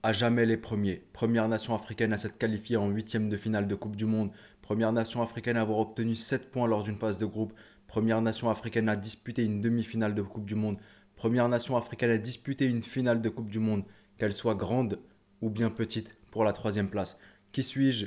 À jamais les premiers. Première nation africaine à s'être qualifiée en huitième de finale de Coupe du Monde. Première nation africaine à avoir obtenu 7 points lors d'une phase de groupe. Première nation africaine à disputer une demi-finale de Coupe du Monde. Première nation africaine à disputer une finale de Coupe du Monde, qu'elle soit grande ou bien petite, pour la troisième place. Qui suis-je?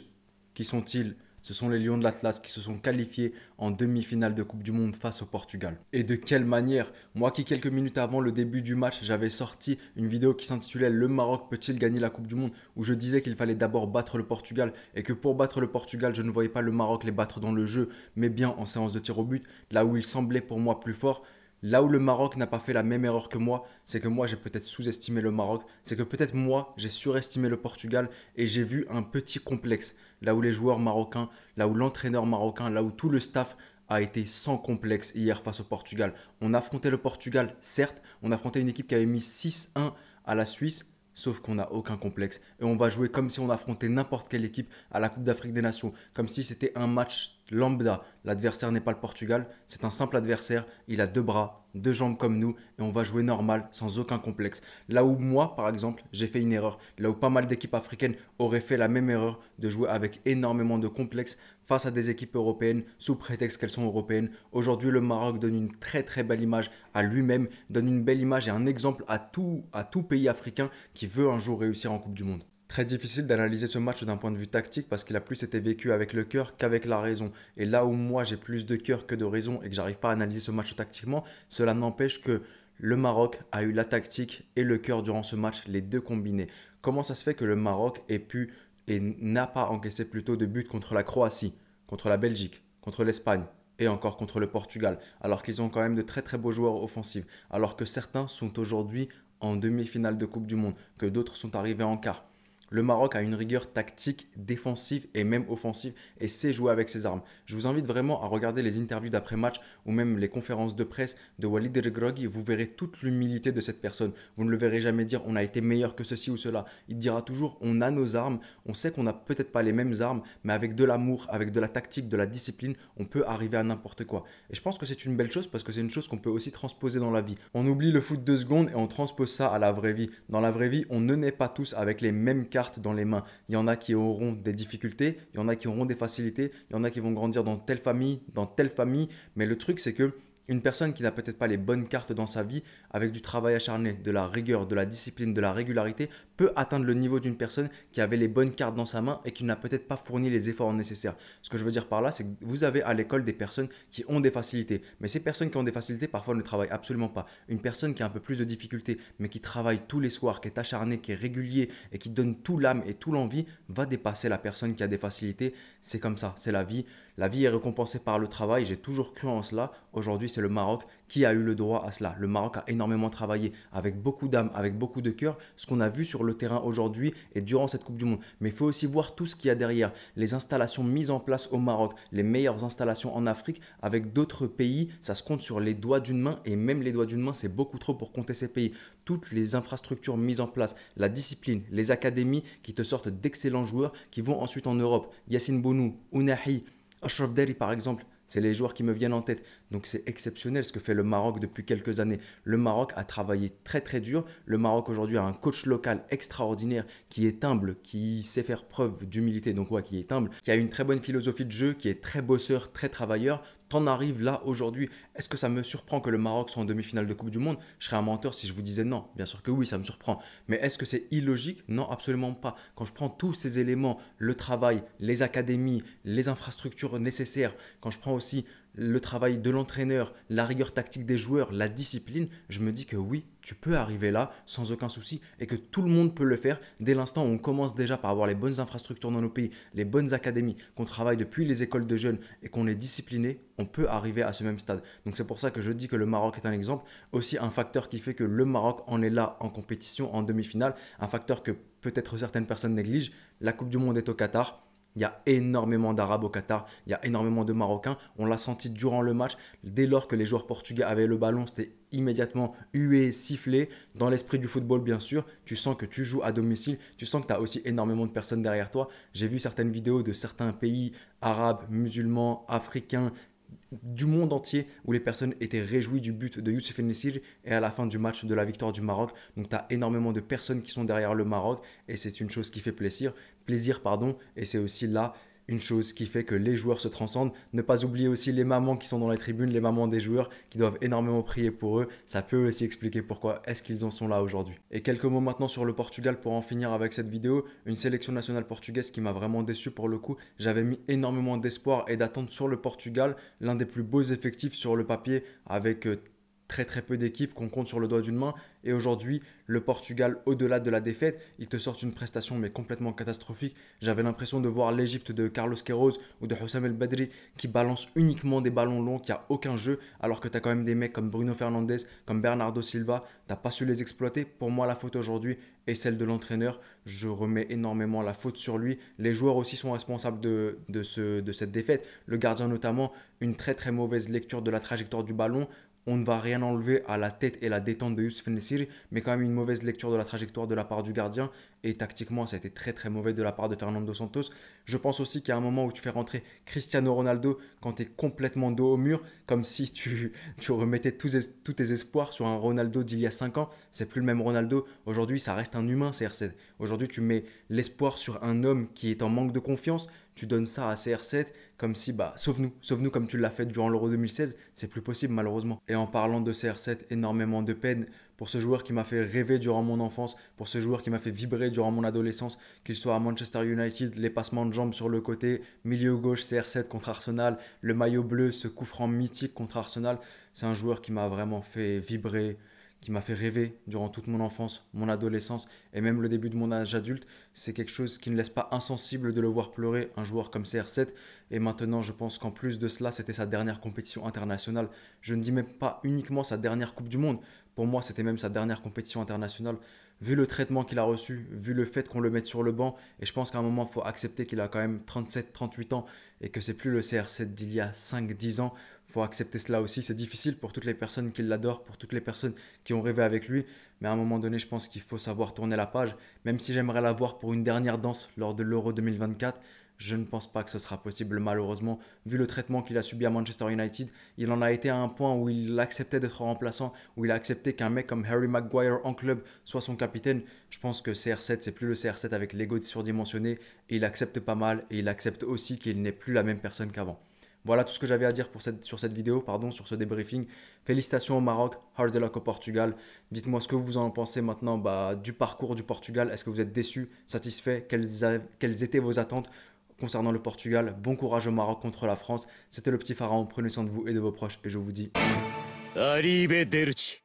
Qui sont-ils? Ce sont les Lions de l'Atlas qui se sont qualifiés en demi-finale de Coupe du Monde face au Portugal. Et de quelle manière? Moi qui quelques minutes avant le début du match, j'avais sorti une vidéo qui s'intitulait Le Maroc peut-il gagner la Coupe du Monde, où je disais qu'il fallait d'abord battre le Portugal et que pour battre le Portugal, je ne voyais pas le Maroc les battre dans le jeu, mais bien en séance de tir au but, là où il semblait pour moi plus fort. Là où le Maroc n'a pas fait la même erreur que moi, c'est que moi j'ai peut-être sous-estimé le Maroc, c'est que peut-être moi j'ai surestimé le Portugal et j'ai vu un petit complexe. Là où les joueurs marocains, là où l'entraîneur marocain, là où tout le staff a été sans complexe hier face au Portugal. On affrontait le Portugal, certes, on affrontait une équipe qui avait mis 6-1 à la Suisse, sauf qu'on n'a aucun complexe. Et on va jouer comme si on affrontait n'importe quelle équipe à la Coupe d'Afrique des Nations, comme si c'était un match lambda. L'adversaire n'est pas le Portugal, c'est un simple adversaire, il a deux bras, deux jambes comme nous, et on va jouer normal, sans aucun complexe. Là où moi, par exemple, j'ai fait une erreur, là où pas mal d'équipes africaines auraient fait la même erreur de jouer avec énormément de complexes face à des équipes européennes sous prétexte qu'elles sont européennes. Aujourd'hui, le Maroc donne une très très belle image à lui-même, donne une belle image et un exemple à tout pays africain qui veut un jour réussir en Coupe du Monde. Très difficile d'analyser ce match d'un point de vue tactique parce qu'il a plus été vécu avec le cœur qu'avec la raison. Et là où moi j'ai plus de cœur que de raison et que j'arrive pas à analyser ce match tactiquement, cela n'empêche que le Maroc a eu la tactique et le cœur durant ce match, les deux combinés. Comment ça se fait que le Maroc ait pu et n'a pas encaissé plutôt de buts contre la Croatie, contre la Belgique, contre l'Espagne et encore contre le Portugal, alors qu'ils ont quand même de très très beaux joueurs offensifs, alors que certains sont aujourd'hui en demi-finale de Coupe du Monde, que d'autres sont arrivés en quart. Le Maroc a une rigueur tactique, défensive et même offensive et sait jouer avec ses armes. Je vous invite vraiment à regarder les interviews d'après-match ou même les conférences de presse de Walid Regragui. Vous verrez toute l'humilité de cette personne. Vous ne le verrez jamais dire on a été meilleur que ceci ou cela. Il dira toujours on a nos armes, on sait qu'on n'a peut-être pas les mêmes armes, mais avec de l'amour, avec de la tactique, de la discipline, on peut arriver à n'importe quoi. Et je pense que c'est une belle chose parce que c'est une chose qu'on peut aussi transposer dans la vie. On oublie le foot 2 secondes et on transpose ça à la vraie vie. Dans la vraie vie, on ne naît pas tous avec les mêmes cartes dans les mains. Il y en a qui auront des difficultés, il y en a qui auront des facilités, il y en a qui vont grandir dans telle famille. Mais le truc, c'est que une personne qui n'a peut-être pas les bonnes cartes dans sa vie, avec du travail acharné, de la rigueur, de la discipline, de la régularité, peut atteindre le niveau d'une personne qui avait les bonnes cartes dans sa main et qui n'a peut-être pas fourni les efforts nécessaires. Ce que je veux dire par là, c'est que vous avez à l'école des personnes qui ont des facilités. Mais ces personnes qui ont des facilités, parfois ne travaillent absolument pas. Une personne qui a un peu plus de difficultés, mais qui travaille tous les soirs, qui est acharné, qui est régulier et qui donne tout l'âme et tout l'envie, va dépasser la personne qui a des facilités. C'est comme ça, c'est la vie. La vie est récompensée par le travail, j'ai toujours cru en cela. Aujourd'hui, c'est le Maroc qui a eu le droit à cela. Le Maroc a énormément travaillé avec beaucoup d'âme, avec beaucoup de cœur, ce qu'on a vu sur le terrain aujourd'hui et durant cette Coupe du Monde. Mais il faut aussi voir tout ce qu'il y a derrière, les installations mises en place au Maroc, les meilleures installations en Afrique avec d'autres pays, ça se compte sur les doigts d'une main et même les doigts d'une main, c'est beaucoup trop pour compter ces pays. Toutes les infrastructures mises en place, la discipline, les académies qui te sortent d'excellents joueurs qui vont ensuite en Europe. Yassine Bounou, Ounahi, Ashraf Deri par exemple, c'est les joueurs qui me viennent en tête. Donc c'est exceptionnel ce que fait le Maroc depuis quelques années. Le Maroc a travaillé très très dur. Le Maroc aujourd'hui a un coach local extraordinaire qui est humble, qui sait faire preuve d'humilité, donc ouais, qui est humble, qui a une très bonne philosophie de jeu, qui est très bosseur, très travailleur. T'en arrives là aujourd'hui. Est-ce que ça me surprend que le Maroc soit en demi-finale de Coupe du Monde? Je serais un menteur si je vous disais non. Bien sûr que oui, ça me surprend. Mais est-ce que c'est illogique? Non, absolument pas. Quand je prends tous ces éléments, le travail, les académies, les infrastructures nécessaires, quand je prends aussi le travail de l'entraîneur, la rigueur tactique des joueurs, la discipline, je me dis que oui, tu peux arriver là sans aucun souci et que tout le monde peut le faire dès l'instant où on commence déjà par avoir les bonnes infrastructures dans nos pays, les bonnes académies, qu'on travaille depuis les écoles de jeunes et qu'on est discipliné, on peut arriver à ce même stade. Donc c'est pour ça que je dis que le Maroc est un exemple, aussi un facteur qui fait que le Maroc en est là en compétition, en demi-finale, un facteur que peut-être certaines personnes négligent. La Coupe du Monde est au Qatar. Il y a énormément d'Arabes au Qatar, il y a énormément de Marocains. On l'a senti durant le match. Dès lors que les joueurs portugais avaient le ballon, c'était immédiatement hué, sifflé. Dans l'esprit du football, bien sûr, tu sens que tu joues à domicile. Tu sens que tu as aussi énormément de personnes derrière toi. J'ai vu certaines vidéos de certains pays arabes, musulmans, africains, du monde entier où les personnes étaient réjouies du but de Youssef En-Nesyri et à la fin du match de la victoire du Maroc. Donc tu as énormément de personnes qui sont derrière le Maroc et c'est une chose qui fait plaisir pardon, et c'est aussi là une chose qui fait que les joueurs se transcendent. Ne pas oublier aussi les mamans qui sont dans les tribunes, les mamans des joueurs qui doivent énormément prier pour eux. Ça peut aussi expliquer pourquoi est-ce qu'ils en sont là aujourd'hui. Et quelques mots maintenant sur le Portugal pour en finir avec cette vidéo. Une sélection nationale portugaise qui m'a vraiment déçu pour le coup. J'avais mis énormément d'espoir et d'attente sur le Portugal, l'un des plus beaux effectifs sur le papier avec très peu d'équipes qu'on compte sur le doigt d'une main. Et aujourd'hui, le Portugal, au-delà de la défaite, ils te sortent une prestation mais complètement catastrophique. J'avais l'impression de voir l'Égypte de Carlos Queiroz ou de Houssam El Badri qui balance uniquement des ballons longs, qui a aucun jeu, alors que tu as quand même des mecs comme Bruno Fernandes, comme Bernardo Silva. Tu n'as pas su les exploiter. Pour moi, la faute aujourd'hui est celle de l'entraîneur. Je remets énormément la faute sur lui. Les joueurs aussi sont responsables de cette défaite. Le gardien notamment, une très mauvaise lecture de la trajectoire du ballon. On ne va rien enlever à la tête et la détente de Youssef En-Nesyri, mais quand même une mauvaise lecture de la trajectoire de la part du gardien. Et tactiquement, ça a été très mauvais de la part de Fernando Santos. Je pense aussi qu'il y a un moment où tu fais rentrer Cristiano Ronaldo quand tu es complètement dos au mur, comme si tu remettais tous tes espoirs sur un Ronaldo d'il y a 5 ans. C'est plus le même Ronaldo. Aujourd'hui, ça reste un humain, CR7. Aujourd'hui, tu mets l'espoir sur un homme qui est en manque de confiance. Tu donnes ça à CR7 comme si, sauve-nous comme tu l'as fait durant l'Euro 2016. C'est plus possible malheureusement. Et en parlant de CR7, énormément de peine pour ce joueur qui m'a fait rêver durant mon enfance, pour ce joueur qui m'a fait vibrer durant mon adolescence, qu'il soit à Manchester United, les passements de jambes sur le côté, milieu gauche CR7 contre Arsenal, le maillot bleu, ce coup franc mythique contre Arsenal. C'est un joueur qui m'a vraiment fait vibrer, qui m'a fait rêver durant toute mon enfance, mon adolescence et même le début de mon âge adulte. C'est quelque chose qui ne laisse pas insensible de le voir pleurer, un joueur comme CR7. Et maintenant, je pense qu'en plus de cela, c'était sa dernière compétition internationale. Je ne dis même pas uniquement sa dernière Coupe du Monde. Pour moi, c'était même sa dernière compétition internationale. Vu le traitement qu'il a reçu, vu le fait qu'on le mette sur le banc, et je pense qu'à un moment, il faut accepter qu'il a quand même 37-38 ans et que c'est plus le CR7 d'il y a 5-10 ans. Il faut accepter cela aussi. C'est difficile pour toutes les personnes qui l'adorent, pour toutes les personnes qui ont rêvé avec lui. Mais à un moment donné, je pense qu'il faut savoir tourner la page. Même si j'aimerais l'avoir pour une dernière danse lors de l'Euro 2024, je ne pense pas que ce sera possible malheureusement. Vu le traitement qu'il a subi à Manchester United, il en a été à un point où il acceptait d'être remplaçant, où il a accepté qu'un mec comme Harry Maguire en club soit son capitaine. Je pense que CR7, c'est plus le CR7 avec l'ego surdimensionné et il accepte pas mal et il accepte aussi qu'il n'est plus la même personne qu'avant. Voilà tout ce que j'avais à dire sur cette vidéo, sur ce débriefing. Félicitations au Maroc, hard luck au Portugal. Dites-moi ce que vous en pensez maintenant du parcours du Portugal. Est-ce que vous êtes déçus, satisfaits? Quelles étaient vos attentes concernant le Portugal? Bon courage au Maroc contre la France. C'était le petit pharaon. Prenez soin de vous et de vos proches et je vous dis Arrivederci.